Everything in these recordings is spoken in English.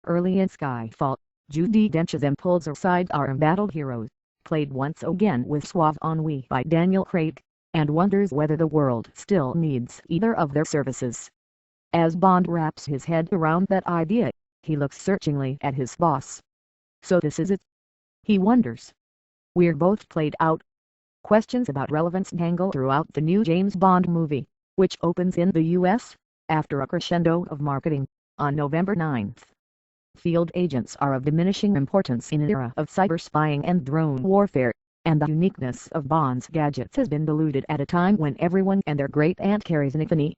Early in Skyfall, Judi Dench's impulsive side our embattled heroes, played once again with suave ennui by Daniel Craig, and wonders whether the world still needs either of their services. As Bond wraps his head around that idea, he looks searchingly at his boss. So this is it? He wonders. We're both played out. Questions about relevance dangle throughout the new James Bond movie, which opens in the U.S., after a crescendo of marketing, on November 9th. Field agents are of diminishing importance in an era of cyber spying and drone warfare, and the uniqueness of Bond's gadgets has been diluted at a time when everyone and their great-aunt carries an Tiffany.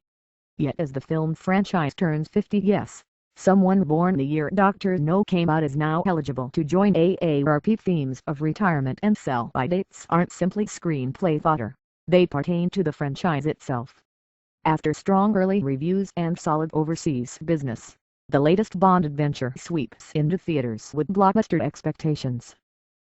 Yet as the film franchise turns 50, yes, someone born the year Dr. No came out is now eligible to join AARP. Themes of retirement and sell-by dates aren't simply screenplay fodder, they pertain to the franchise itself. After strong early reviews and solid overseas business, the latest Bond adventure sweeps into theaters with blockbuster expectations.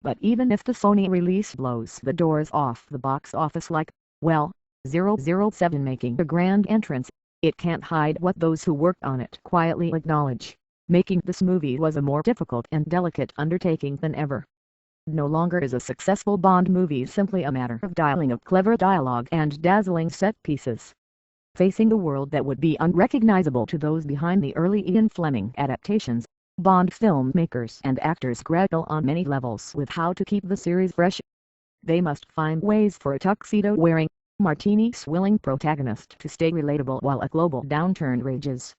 But even if the Sony release blows the doors off the box office like, well, 007 making a grand entrance, it can't hide what those who worked on it quietly acknowledge. Making this movie was a more difficult and delicate undertaking than ever. No longer is a successful Bond movie simply a matter of dialing up clever dialogue and dazzling set pieces. Facing the world that would be unrecognizable to those behind the early Ian Fleming adaptations, Bond filmmakers and actors grapple on many levels with how to keep the series fresh. They must find ways for a tuxedo-wearing, martini-swilling protagonist to stay relatable while a global downturn rages.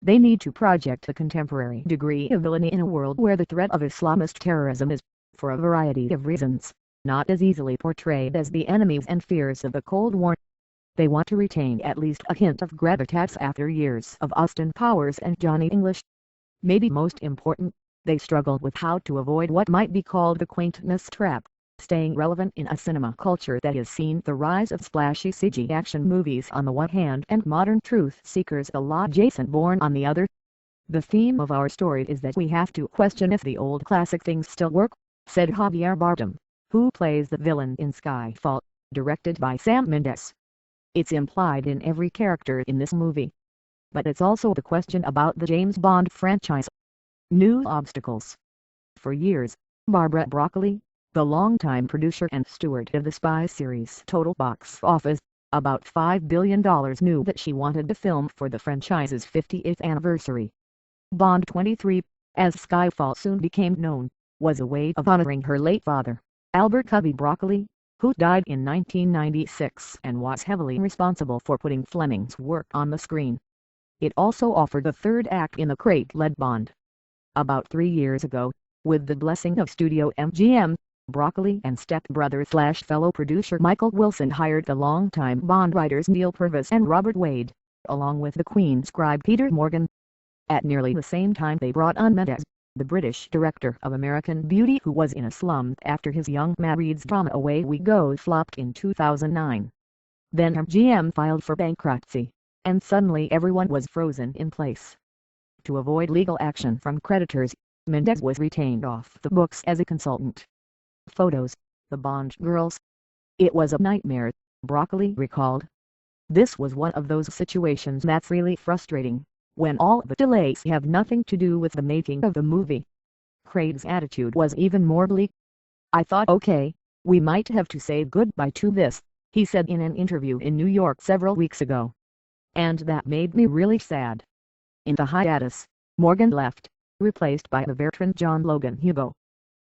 They need to project a contemporary degree of villainy in a world where the threat of Islamist terrorism is, for a variety of reasons, not as easily portrayed as the enemies and fears of the Cold War. They want to retain at least a hint of gravitas after years of Austin Powers and Johnny English. Maybe most important, they struggle with how to avoid what might be called the quaintness trap, staying relevant in a cinema culture that has seen the rise of splashy CG action movies on the one hand and modern truth seekers a la Jason Bourne on the other. The theme of our story is that we have to question if the old classic things still work, said Javier Bardem, who plays the villain in Skyfall, directed by Sam Mendes. It's implied in every character in this movie. But it's also the question about the James Bond franchise. New obstacles. For years, Barbara Broccoli, the longtime producer and steward of the spy series Total Box Office, about $5 billion, knew that she wanted to film for the franchise's 50th anniversary. Bond 23, as Skyfall soon became known, was a way of honoring her late father, Albert Cubby Broccoli, who died in 1996 and was heavily responsible for putting Fleming's work on the screen. It also offered a third act in the Craig-led Bond. About 3 years ago, with the blessing of Studio MGM, Broccoli and stepbrother/fellow producer Michael Wilson hired the longtime Bond writers Neil Purvis and Robert Wade, along with the Queen scribe Peter Morgan. At nearly the same time they brought on Mendes, the British director of American Beauty, who was in a slum after his Young Marrieds drama Away We Go flopped in 2009. Then MGM filed for bankruptcy, and suddenly everyone was frozen in place. To avoid legal action from creditors, Mendes was retained off the books as a consultant. Photos, the Bond girls. It was a nightmare, Broccoli recalled. This was one of those situations that's really frustrating, when all the delays have nothing to do with the making of the movie. Craig's attitude was even more bleak. I thought, okay, we might have to say goodbye to this, he said in an interview in New York several weeks ago. And that made me really sad. In the hiatus, Morgan left, replaced by the veteran John Logan Hugo.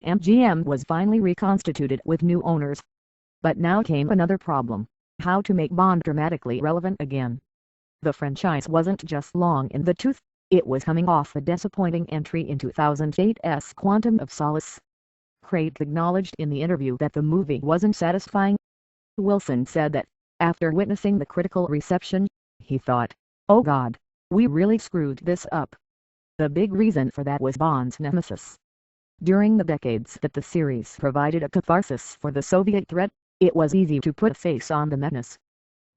MGM was finally reconstituted with new owners. But now came another problem: how to make Bond dramatically relevant again. The franchise wasn't just long in the tooth, it was coming off a disappointing entry in 2008's Quantum of Solace. Craig acknowledged in the interview that the movie wasn't satisfying. Wilson said that, after witnessing the critical reception, he thought, oh God, we really screwed this up. The big reason for that was Bond's nemesis. During the decades that the series provided a catharsis for the Soviet threat, it was easy to put a face on the menace.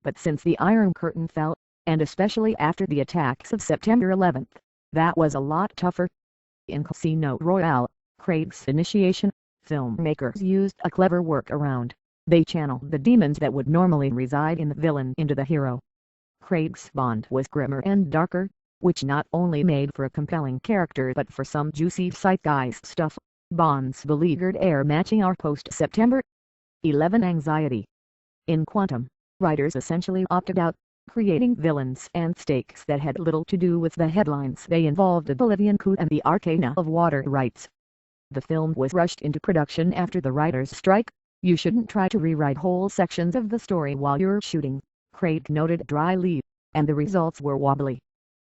But since the Iron Curtain fell, and especially after the attacks of September 11th, that was a lot tougher. In Casino Royale, Craig's initiation, filmmakers used a clever workaround. They channeled the demons that would normally reside in the villain into the hero. Craig's Bond was grimmer and darker, which not only made for a compelling character but for some juicy zeitgeist stuff. Bond's beleaguered air matching our post-September 11 anxiety. In Quantum, writers essentially opted out, creating villains and stakes that had little to do with the headlines. They involved a Bolivian coup and the arcana of water rights. The film was rushed into production after the writers' strike. "You shouldn't try to rewrite whole sections of the story while you're shooting," Craig noted dryly, "and the results were wobbly.